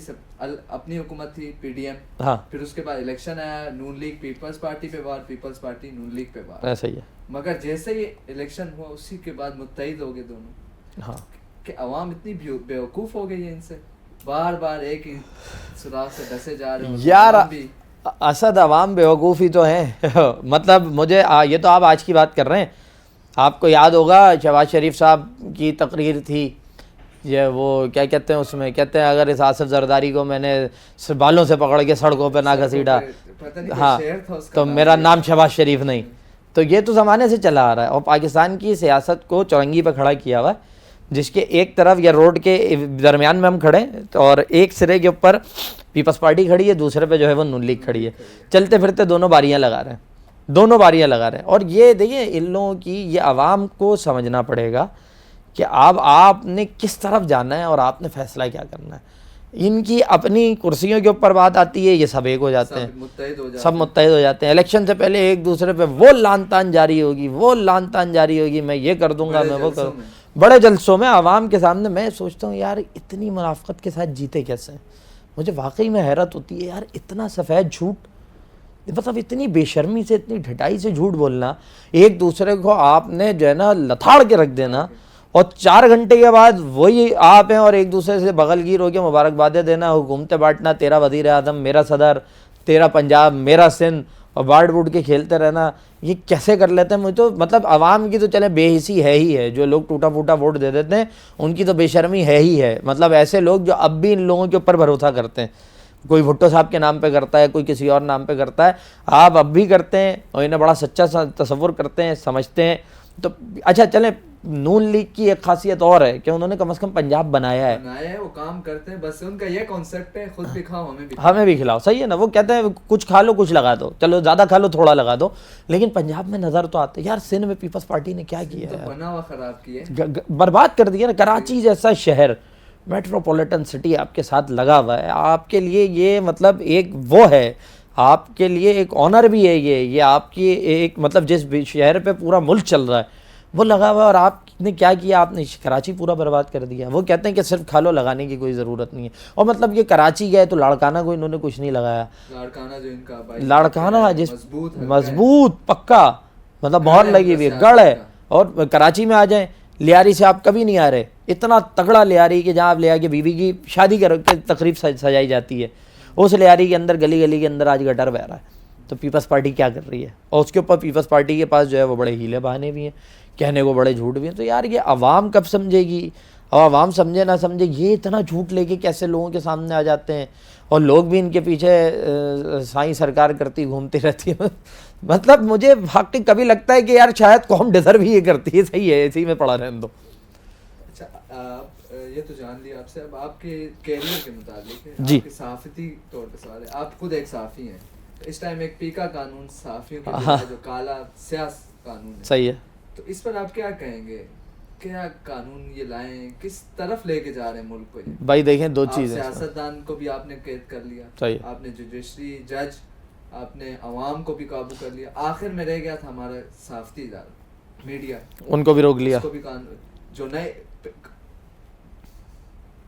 اپنی حکومت تھی پی ڈی ایم, ہاں, پھر اس کے بعد الیکشن آیا, نون لیگ پیپلز پارٹی پہ وار, پیپلز پارٹی نون لیگ پہ وار. ایسا ہی ہے. مگر جیسے ہی الیکشن ہوا اسی کے بعد متحد ہو گئے دونوں. ہاں, کہ عوام اتنی بیوقوف ہو گئی ہے, ان سے بار بار ایک ہی سراغ سے ڈسے جا رہے ہیں. یار اسد عوام بیوقوفی تو ہیں. مطلب مجھے یہ تو آپ آج کی بات کر رہے ہیں, آپ کو یاد ہوگا شہباز شریف صاحب کی تقریر تھی, یہ وہ کیا کہتے ہیں, اس میں کہتے ہیں اگر اس آصف زرداری کو میں نے بالوں سے پکڑ کے سڑکوں پہ نہ گھسیٹا, ہاں, تو میرا نام شہباز شریف نہیں. تو یہ تو زمانے سے چلا آ رہا ہے, اور پاکستان کی سیاست کو چورنگی پہ کھڑا کیا ہوا ہے, جس کے ایک طرف یا روڈ کے درمیان میں ہم کھڑے ہیں, اور ایک سرے کے اوپر پیپلز پارٹی کھڑی ہے, دوسرے پہ جو ہے وہ نون لیگ کھڑی ہے. چلتے پھرتے دونوں باریاں لگا رہے ہیں, اور یہ دیکھیے ان لوگوں کی, یہ عوام کو سمجھنا پڑے گا کہ آپ نے کس طرف جانا ہے اور آپ نے فیصلہ کیا کرنا ہے. ان کی اپنی کرسیوں کے اوپر بات آتی ہے, یہ سب ایک ہو جاتے ہیں, سب متحد ہو جاتے ہیں. الیکشن سے پہلے ایک دوسرے پہ وہ لان تان جاری ہوگی, میں یہ کر دوں گا, میں وہ کروں, بڑے جلسوں میں عوام کے سامنے. میں سوچتا ہوں یار اتنی منافقت کے ساتھ جیتے کیسے ہیں, مجھے واقعی میں حیرت ہوتی ہے یار. اتنا سفید جھوٹ, مطلب اتنی بے شرمی سے, اتنی ڈھٹائی سے جھوٹ بولنا, ایک دوسرے کو آپ نے جو ہے نا لتاڑ کے رکھ دینا, اور 4 گھنٹے کے بعد وہی آپ ہیں اور ایک دوسرے سے بغل گیر ہو کے مبارکبادیں دینا, حکومتیں بانٹنا, تیرا وزیر اعظم میرا صدر, تیرا پنجاب میرا سندھ, اور بارڈ بوڈ کے کھیلتے رہنا. یہ کیسے کر لیتے ہیں؟ مجھے تو مطلب عوام کی تو چلے بے حسی ہے ہی ہے, جو لوگ ٹوٹا پھوٹا ووٹ دے دیتے ہیں ان کی تو بے شرمی ہے ہی ہے. مطلب ایسے لوگ جو اب بھی ان لوگوں کے اوپر بھروسہ کرتے ہیں, کوئی بھٹو صاحب کے نام پہ کرتا ہے, کوئی کسی اور نام پہ کرتا ہے, آپ اب بھی کرتے ہیں, اور انہیں بڑا سچا تصور کرتے ہیں, سمجھتے ہیں. تو اچھا چلیں, نون لیگ کی ایک خاصیت اور ہے کہ انہوں نے کم از کم پنجاب بنایا ہے, وہ کام کرتے ہیں, بس ان کا یہ کانسیپٹ ہے خود بھی کھاؤ ہمیں بھی کھلاؤ. صحیح ہے نا, وہ کہتے ہیں کچھ کھا لو کچھ لگا دو, چلو زیادہ کھا لو تھوڑا لگا دو. لیکن پنجاب میں نظر تو آتے یار, سندھ میں پیپلز پارٹی نے کیا کیا ہے, بنا ہوا خراب کیا, برباد کر دیا نا. کراچی جیسا شہر, میٹروپولیٹن سٹی آپ کے ساتھ لگا ہوا ہے, آپ کے لیے یہ مطلب ایک وہ ہے, آپ کے لیے ایک آنر بھی ہے یہ آپ کی ایک, مطلب جس شہر پہ پورا ملک چل رہا ہے وہ لگا ہوا ہے، اور آپ نے کیا کیا، آپ نے کراچی پورا برباد کر دیا. وہ کہتے ہیں کہ صرف کھا لو، لگانے کی کوئی ضرورت نہیں ہے. اور مطلب یہ کراچی گئے تو لاڑکانہ کو انہوں نے کچھ نہیں لگایا. لاڑکانہ جو ان کا لاڑکانہ جس مضبوط مضبوط پکا مطلب مہر لگی ہوئی ہے، گڑھ ہے. اور کراچی میں آ جائیں، لیاری سے آپ کبھی نہیں آ رہے، اتنا تگڑا لیاری کہ جہاں آپ لے آ کے بیوی کی شادی کر کے تقریب سجائی جاتی ہے، اس لیاری کے اندر گلی گلی کے اندر آج گٹر بہ رہا ہے. تو پیپلز پارٹی کیا کر رہی ہے؟ اور اس کے اوپر پیپلز پارٹی کے پاس جو ہے وہ بڑے ہیلے بہانے بھی ہیں، کہنے کو بڑے جھوٹ بھی ہیں. تو یار یہ عوام کب سمجھے گی؟ اور عوام سمجھے نہ سمجھے، یہ اتنا جھوٹ لے کے کیسے لوگوں کے سامنے آ جاتے ہیں، اور لوگ بھی ان کے پیچھے سائیں سرکار کرتی گھومتی رہتی ہے. مطلب مجھے واقعی کبھی لگتا ہے کہ یار شاید قوم ڈیزرو ہی یہ کرتی ہے. صحیح ہے، اسی میں پڑا رہنے دو. اچھا یہ تو جان لیا آپ سے. اب آپ کے کیریئر کے متعلق جی، آپ کے صحافتی طور پہ سوال ہے. آپ خود ایک صحافی ہیں. اس ٹائم ایک پیکا قانون صحافیوں کے لیے جو کالا سیاہ قانون ہے، صحیح ہے. تو اس پر آپ کیا کہیں گے؟ کیا قانون یہ لائیں، کس طرف لے کے جا رہے ہیں ملک کو؟ یہ بھائی دیکھیں دو چیزیں، سیاستدان کو بھی آپ نے قید کر لیا، صحیح، آپ نے جوڈیشری جج، آپ نے عوام کو بھی قابو کر لیا، آخر میں رہ گیا تھا ہمارا صحافتی ادارہ، میڈیا، ان کو بھی روک لیا. اس کو بھی جو نئے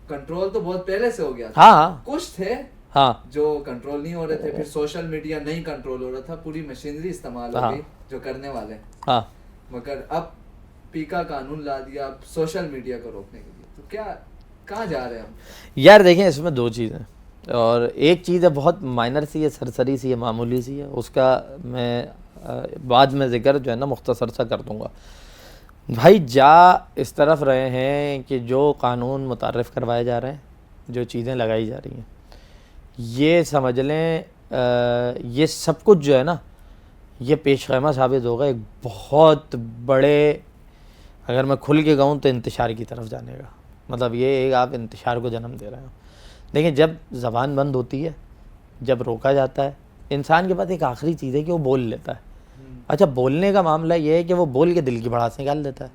کنٹرول تو بہت پہلے سے ہو گیا تھا. ہاں کچھ تھے ہاں جو کنٹرول نہیں ہو رہے تھے، پھر سوشل میڈیا نہیں کنٹرول ہو رہا تھا، پوری مشینری استعمال ہو گئی جو کرنے والے ہیں. ہاں، مگر اب پیکا قانون لا دیا اب سوشل میڈیا کو روکنے کے لیے. تو کیا کہاں جا رہے ہیں ہم؟ یار دیکھیں اس میں دو چیزیں، اور ایک چیز ہے بہت مائنر سی ہے، سرسری سی ہے، معمولی سی ہے، اس کا میں بعد میں ذکر جو ہے نا مختصر سا کر دوں گا. بھائی جا اس طرف رہے ہیں کہ جو قانون متعارف کروائے جا رہے ہیں، جو چیزیں لگائی جا رہی ہیں، یہ سمجھ لیں یہ سب کچھ جو ہے نا یہ پیش خیمہ ثابت ہوگا ایک بہت بڑے، اگر میں کھل کے کہوں تو انتشار کی طرف جانے کا. مطلب یہ ایک آپ انتشار کو جنم دے رہے ہو. دیکھیں جب زبان بند ہوتی ہے، جب روکا جاتا ہے، انسان کے پاس ایک آخری چیز ہے کہ وہ بول لیتا ہے. اچھا بولنے کا معاملہ یہ ہے کہ وہ بول کے دل کی بھڑاس نکال دیتا ہے.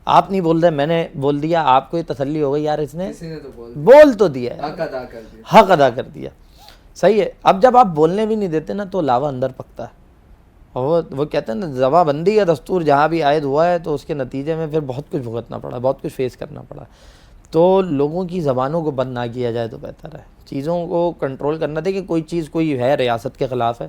آپ نہیں بول رہے، میں نے بول دیا، آپ کو یہ تسلی ہو گئی یار اس نے بول تو دیا، حق ادا کر دیا. صحیح ہے. اب جب آپ بولنے بھی نہیں دیتے نا تو لاوا اندر پکتا ہے. اور وہ کہتے ہیں نا زبان بندی کا دستور جہاں بھی عائد ہوا ہے تو اس کے نتیجے میں پھر بہت کچھ بھگتنا پڑا، بہت کچھ فیس کرنا پڑا. تو لوگوں کی زبانوں کو بند نہ کیا جائے تو بہتر ہے. چیزوں کو کنٹرول کرنا دے کہ کوئی چیز کوئی ہے ریاست کے خلاف ہے،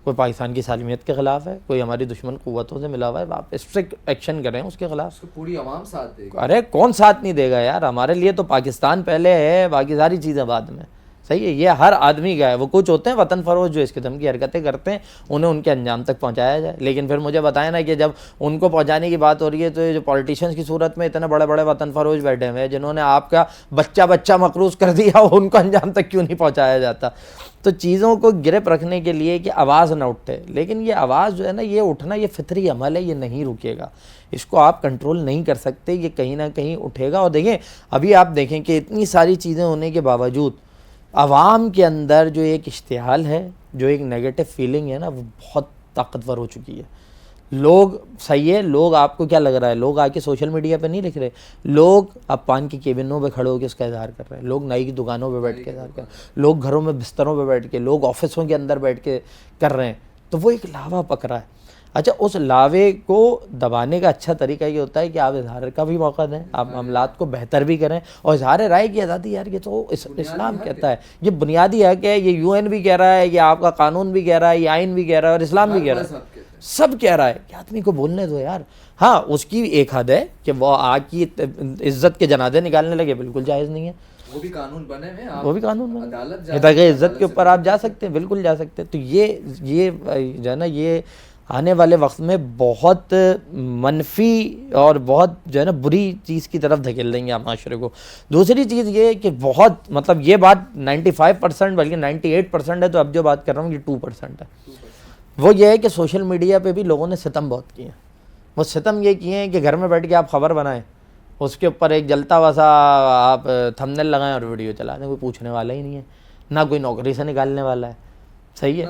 کوئی پاکستان کی سالمیت کے خلاف ہے، کوئی ہماری دشمن قوتوں سے ملا ہوا ہے، آپ اسٹرکٹ ایکشن کریں اس کے خلاف. پوری عوام ساتھ دے گی. ارے کون ساتھ نہیں دے گا یار؟ ہمارے لیے تو پاکستان پہلے ہے، باقی ساری چیزیں بعد میں. صحیح ہے. یہ ہر آدمی کا ہے. وہ کچھ ہوتے ہیں وطن فروش جو اس قسم کی حرکتیں کرتے ہیں، انہیں ان کے انجام تک پہنچایا جائے. لیکن پھر مجھے بتائیں نا کہ جب ان کو پہنچانے کی بات ہو رہی ہے تو یہ جو پولیٹیشنز کی صورت میں اتنے بڑے بڑے وطن فروش بیٹھے ہوئے ہیں جنہوں نے آپ کا بچہ مقروض کر دیا، ان کو انجام تک کیوں نہیں پہنچایا جاتا؟ تو چیزوں کو گرپ رکھنے کے لیے کہ آواز نہ اٹھے. لیکن یہ آواز جو ہے نا یہ اٹھنا یہ فطری عمل ہے، یہ نہیں رکے گا. اس کو آپ کنٹرول نہیں کر سکتے، یہ کہیں نہ کہیں اٹھے گا. اور دیکھیں ابھی آپ دیکھیں کہ اتنی ساری چیزیں ہونے کے باوجود عوام کے اندر جو ایک اشتعال ہے، جو ایک نیگیٹو فیلنگ ہے نا، وہ بہت طاقتور ہو چکی ہے. لوگ صحیح ہے، لوگ آپ کو کیا لگ رہا ہے، لوگ آ کے سوشل میڈیا پہ نہیں لکھ رہے، لوگ اب پان کی کیبنوں پہ کھڑے ہو کے اس کا اظہار کر رہے ہیں، لوگ نائی کی دکانوں پہ بیٹھ کے اظہار کر رہے ہیں، لوگ گھروں میں بستروں پہ بیٹھ کے، لوگ آفسوں کے اندر بیٹھ کے کر رہے ہیں. تو وہ ایک لاوا پک رہا ہے. اچھا اس لاوے کو دبانے کا اچھا طریقہ یہ ہوتا ہے کہ آپ اظہار کا بھی موقع دیں، آپ معاملات کو بہتر بھی کریں. اور اظہار رائے کی آزادی یار یہ تو اسلام کہتا ہے، یہ بنیادی حق ہے. یہ UN بھی کہہ رہا ہے، یہ آپ کا قانون بھی کہہ رہا ہے، یہ آئین بھی کہہ رہا ہے، اور اسلام بھی کہہ رہا ہے، سب کہہ رہا ہے کہ آدمی کو بولنے دو یار. ہاں اس کی ایک حد ہے کہ وہ آگ کی عزت کے جنازے نکالنے لگے، بالکل جائز نہیں ہے. وہ بھی قانون بنے ہوئے ہیں، وہ بھی قانون بنے، ادائے عزت کے اوپر آپ جا سکتے ہیں، بالکل جا سکتے ہیں. تو یہ جو ہے نا یہ آنے والے وقت میں بہت منفی اور بہت جو ہے نا بری چیز کی طرف دھکیل دیں گے آپ معاشرے کو. دوسری چیز یہ ہے کہ بہت مطلب یہ بات 95% بلکہ 98% ہے، تو اب جو بات کر رہا ہوں یہ 2% ہے. وہ یہ ہے کہ سوشل میڈیا پہ بھی لوگوں نے ستم بہت کیے ہیں. وہ ستم یہ کیے ہیں کہ گھر میں بیٹھ کے آپ خبر بنائیں، اس کے اوپر ایک جلتا ہوا سا آپ تھمبنیل لگائیں اور ویڈیو چلا دیں. کوئی پوچھنے والا ہی نہیں ہے، نہ کوئی نوکری سے نکالنے والا ہے. صحیح ہے،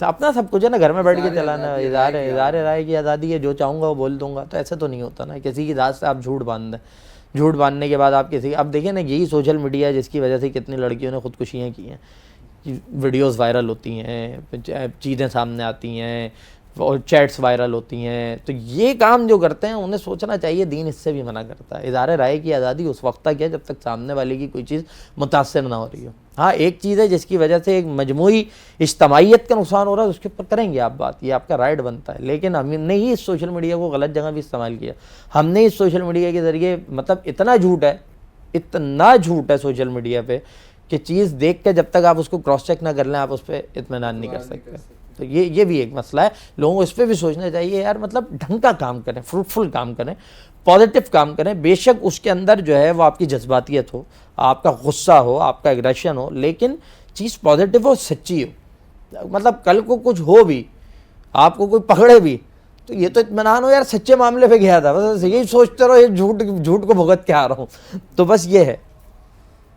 اپنا سب کچھ ہے نا، گھر میں بیٹھ کے چلانا. اظہار رائے کی آزادی ہے، جو چاہوں گا وہ بول دوں گا. تو ایسے تو نہیں ہوتا نا، کسی کی ذات سے آپ جھوٹ باندھ دیں، جھوٹ باندھنے کے بعد آپ کسی اب دیکھیں نا یہی سوشل میڈیا ہے جس کی وجہ سے کتنی لڑکیوں نے خودکشیاں کی ہیں. ویڈیوز وائرل ہوتی ہیں، چیزیں سامنے آتی ہیں، اور چیٹس وائرل ہوتی ہیں. تو یہ کام جو کرتے ہیں انہیں سوچنا چاہیے دین اس سے بھی منع کرتا ہے. اظہار رائے کی آزادی اس وقت تک ہے جب تک سامنے والے کی کوئی چیز متاثر نہ ہو رہی ہو. ہاں ایک چیز ہے جس کی وجہ سے ایک مجموعی اجتماعیت کا نقصان ہو رہا ہے, اس کے اوپر کریں گے آپ بات, یہ آپ کا رائٹ بنتا ہے. لیکن ہم نے ہی اس سوشل میڈیا کو غلط جگہ بھی استعمال کیا. ہم نے اس سوشل میڈیا کے ذریعے مطلب اتنا جھوٹ ہے سوشل میڈیا پہ کہ چیز دیکھ کے جب تک آپ اس کو کراس چیک نہ کر لیں آپ اس پہ اطمینان نہیں کر سکتے. تو یہ بھی ایک مسئلہ ہے. لوگوں کو اس پہ بھی سوچنا چاہیے یار, مطلب ڈھنگ کا کام کریں, فروٹفل کام کریں, پازیٹیو کام کریں. بے شک اس کے اندر جو ہے وہ آپ کی جذباتیت ہو, آپ کا غصہ ہو, آپ کا ایگریشن ہو, لیکن چیز پازیٹیو ہو, سچی ہو. مطلب کل کو کچھ ہو بھی, آپ کو کوئی پکڑے بھی, تو یہ تو اطمینان ہو یار سچے معاملے پہ گیا تھا, بس یہی سوچتے رہو یہ جھوٹ کو بھگت کے آ رہا ہوں. تو بس یہ ہے.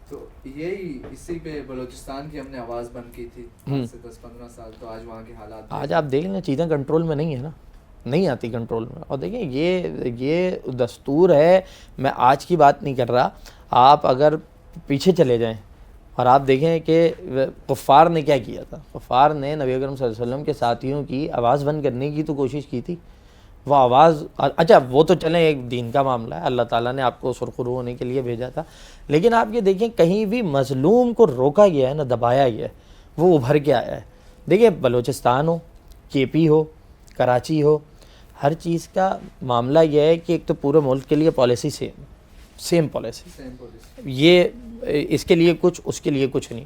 تو یہی اسی پہ بلوچستان کی ہم نے آواز بند کی تھی آج سے 10-15 سال. تو آج وہاں کے حالات, آج آپ دیکھ لیں چیزیں کنٹرول میں نہیں ہے نا, نہیں آتی کنٹرول میں. اور دیکھیں یہ دستور ہے, میں آج کی بات نہیں کر رہا. آپ اگر پیچھے چلے جائیں اور آپ دیکھیں کہ کفار نے کیا کیا تھا. کفار نے نبی اکرم صلی اللہ علیہ وسلم کے ساتھیوں کی آواز بند کرنے کی تو کوشش کی تھی. وہ آواز, اچھا وہ تو چلیں ایک دین کا معاملہ ہے, اللہ تعالیٰ نے آپ کو سرخرو ہونے کے لیے بھیجا تھا. لیکن آپ یہ دیکھیں کہیں بھی مظلوم کو روکا گیا ہے نہ دبایا گیا ہے, وہ ابھر کے آیا ہے. دیکھیں بلوچستان ہو, کے پی ہو, کراچی ہو, ہر چیز کا معاملہ یہ ہے کہ ایک تو پورے ملک کے لیے پالیسی سیم پالیسی, یہ اس کے لیے کچھ اس کے لیے کچھ نہیں.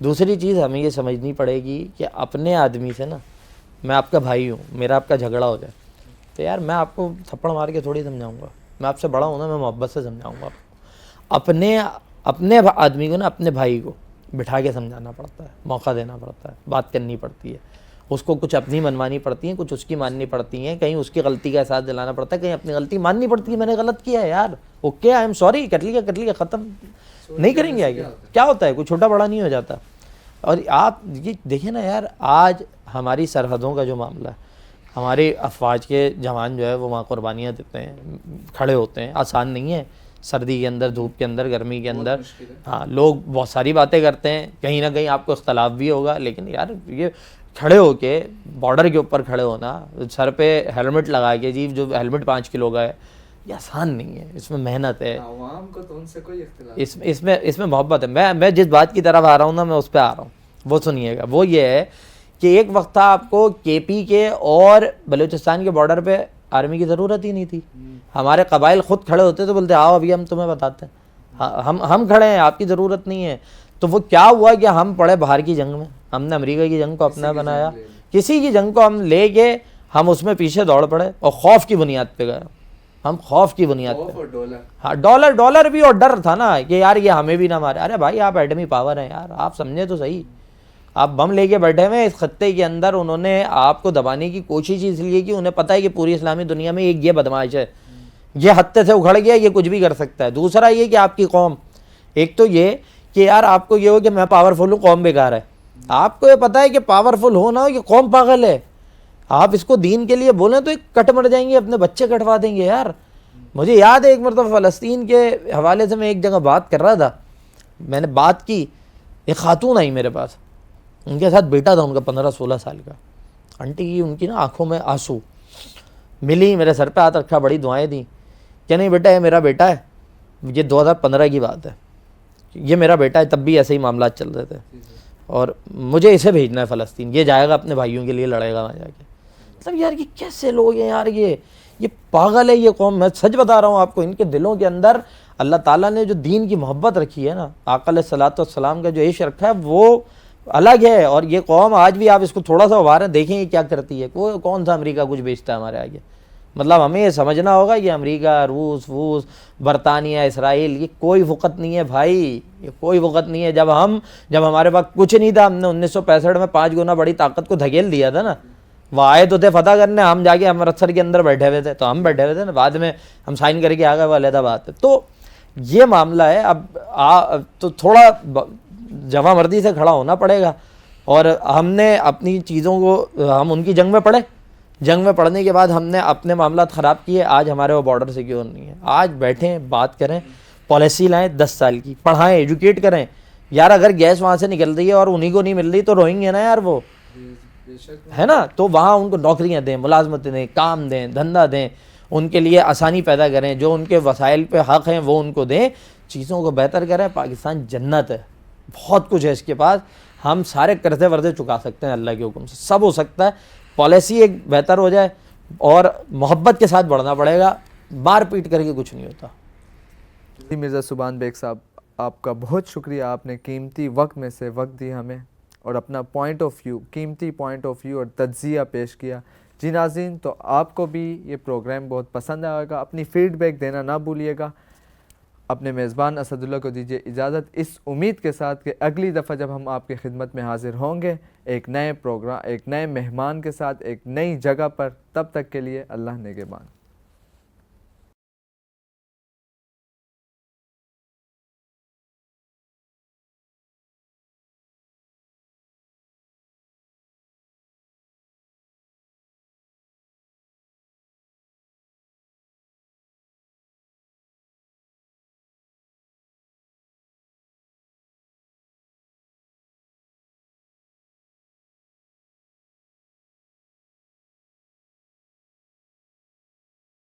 دوسری چیز ہمیں یہ سمجھنی پڑے گی کہ اپنے آدمی سے نا, میں آپ کا بھائی ہوں, میرا آپ کا جھگڑا ہو جائے تو یار میں آپ کو تھپڑ مار کے تھوڑی سمجھاؤں گا. میں آپ سے بڑا ہوں نا, میں محبت سے سمجھاؤں گا آپ کو. اپنے آدمی کو نا, اپنے بھائی کو بٹھا کے سمجھانا پڑتا ہے, موقع دینا پڑتا ہے, بات کرنی پڑتی ہے, اس کو کچھ اپنی منوانی پڑتی ہیں, کچھ اس کی ماننی پڑتی ہیں, کہیں اس کی غلطی کا احساس دلانا پڑتا ہے, کہیں اپنی غلطی ماننی پڑتی ہے. میں نے غلط کیا ہے یار, اوکے آئی ایم سوری, کر لیا ختم. نہیں کریں گے آگے, کیا ہوتا ہے, کوئی چھوٹا بڑا نہیں ہو جاتا. اور آپ یہ دیکھیں نا یار, آج ہماری سرحدوں کا جو معاملہ ہے, ہمارے افواج کے جوان جو ہے وہ وہاں قربانیاں دیتے ہیں, کھڑے ہوتے ہیں, آسان نہیں ہے سردی کے اندر, دھوپ کے اندر, گرمی کے اندر. ہاں لوگ بہت ساری باتیں کرتے ہیں, کہیں نہ کہیں آپ کو اختلاف بھی ہوگا, لیکن یار یہ کھڑے ہو کے بارڈر کے اوپر کھڑے ہونا, سر پہ ہیلمٹ لگا کے, جی جو ہیلمٹ 5 کلو کا ہے, یہ آسان نہیں ہے. اس میں محنت ہے, عوام کو تو ان سے کوئی اختلاف, اس میں محبت ہے. میں جس بات کی طرف آ رہا ہوں نا, میں اس پہ آ رہا ہوں, وہ سنیے گا. وہ یہ ہے کہ ایک وقت تھا آپ کو کے پی کے اور بلوچستان کے بارڈر پہ آرمی کی ضرورت ہی نہیں تھی. ہمارے قبائل خود کھڑے ہوتے تو بولتے آؤ ابھی ہم تمہیں بتاتے ہیں, ہم کھڑے ہیں, آپ کی ضرورت نہیں ہے. تو وہ کیا ہوا کہ ہم پڑے باہر کی جنگ میں, ہم نے امریکہ کی جنگ کو اپنا بنایا, کسی کی جنگ کو ہم لے کے ہم اس میں پیچھے دوڑ پڑے, اور خوف کی بنیاد پہ گئے. ہم خوف کی بنیاد پہ, ہاں ڈالر بھی, اور ڈر تھا نا کہ یار یہ ہمیں بھی نہ مارے. ارے بھائی آپ ایٹمی پاور ہیں یار, آپ سمجھے تو صحیح, آپ بم لے کے بیٹھے ہوئے اس خطے کے اندر. انہوں نے آپ کو دبانے کی کوشش اس لیے کی, انہیں پتہ ہے کہ پوری اسلامی دنیا میں ایک یہ بدماش ہے, یہ ہتھے سے اکھڑ گیا, یہ کچھ بھی کر سکتا ہے. دوسرا یہ کہ آپ کی قوم, ایک تو یہ کہ یار آپ کو یہ ہو کہ میں پاورفل ہوں, قوم بیکار ہے. آپ کو یہ پتہ ہے کہ پاورفل ہونا ہو کہ قوم پاگل ہے. آپ اس کو دین کے لیے بولیں تو ایک کٹ مر جائیں گے, اپنے بچے کٹوا دیں گے یار. مجھے یاد ہے ایک مرتبہ فلسطین کے حوالے سے میں ایک جگہ بات کر رہا تھا, میں نے بات کی, ایک خاتون آئی میرے پاس, ان کے ساتھ بیٹا تھا ان کا 15-16 سال کا. آنٹی کی ان کی نا آنکھوں میں آنسو, ملی, میرے سر پہ ہاتھ رکھا, بڑی دعائیں دیں کہ نہیں بیٹا یہ میرا بیٹا ہے. یہ 2015 کی بات ہے, یہ میرا بیٹا ہے, تب بھی ایسے ہی معاملات چل رہے تھے, اور مجھے اسے بھیجنا ہے فلسطین, یہ جائے گا اپنے بھائیوں کے لیے, لڑے گا وہاں جا کے. مطلب یار یہ کیسے لوگ ہیں یار, یہ پاگل ہے یہ قوم. میں سچ بتا رہا ہوں آپ کو, ان کے دلوں کے اندر اللہ تعالیٰ نے جو دین کی محبت رکھی ہے نا, آقا علیہ الصلوۃ والسلام کا جو عشق رکھا ہے وہ الگ ہے. اور یہ قوم آج بھی, آپ اس کو تھوڑا سا ابھاریں, دیکھیں یہ کیا کرتی ہے. کون سا امریکہ کچھ بیچتا ہے ہمارے آگے. مطلب ہمیں یہ سمجھنا ہوگا یہ امریکہ, روس, برطانیہ, اسرائیل, یہ کوئی وقت نہیں ہے بھائی, یہ کوئی وقت نہیں ہے. جب ہمارے پاس کچھ نہیں تھا, ہم نے 1965 میں 5 گنا بڑی طاقت کو دھکیل دیا تھا نا. وہ آئے تو تھے فتح کرنے, ہم جا کے امرتسر کے اندر بیٹھے ہوئے تھے, تو ہم بیٹھے ہوئے تھے نا, بعد میں ہم سائن کر کے آ گئے, وہ علیحدہ بات ہے. تو یہ معاملہ ہے. اب تو تھوڑا جوان مردی سے کھڑا ہونا پڑے گا, اور ہم نے اپنی چیزوں کو, ہم ان کی جنگ میں پڑے, جنگ میں پڑھنے کے بعد ہم نے اپنے معاملات خراب کیے. آج ہمارے وہ بارڈر سیکیور نہیں ہے. آج بیٹھیں, بات کریں, پالیسی لائیں 10 سال کی, پڑھائیں, ایجوکیٹ کریں. یار اگر گیس وہاں سے نکل رہی ہے اور انہیں کو نہیں مل رہی تو روئیں گے نا یار. وہ ہے نا. تو وہاں ان کو نوکریاں دیں, ملازمتیں دیں, کام دیں, دھندا دیں, ان کے لیے آسانی پیدا کریں, جو ان کے وسائل پہ حق ہیں وہ ان کو دیں, چیزوں کو بہتر کریں. پاکستان جنت ہے, بہت کچھ ہے اس کے پاس, ہم سارے قرضے ورضے چکا سکتے ہیں اللہ کے حکم سے, سب ہو سکتا ہے. پالیسی ایک بہتر ہو جائے اور محبت کے ساتھ بڑھنا پڑے گا, مار پیٹ کر کے کچھ نہیں ہوتا. جی مرزا سبحان بیگ صاحب, آپ کا بہت شکریہ, آپ نے قیمتی وقت میں سے وقت دی ہمیں اور اپنا پوائنٹ آف ویو, قیمتی پوائنٹ آف ویو اور تجزیہ پیش کیا. جی ناظرین, تو آپ کو بھی یہ پروگرام بہت پسند آئے گا, اپنی فیڈ بیک دینا نہ بھولیے گا. اپنے میزبان اسد اللہ کو دیجیے اجازت, اس امید کے ساتھ کہ اگلی دفعہ جب ہم آپ کی خدمت میں حاضر ہوں گے ایک نئے پروگرام, ایک نئے مہمان کے ساتھ, ایک نئی جگہ پر, تب تک کے لیے اللہ نگہبان.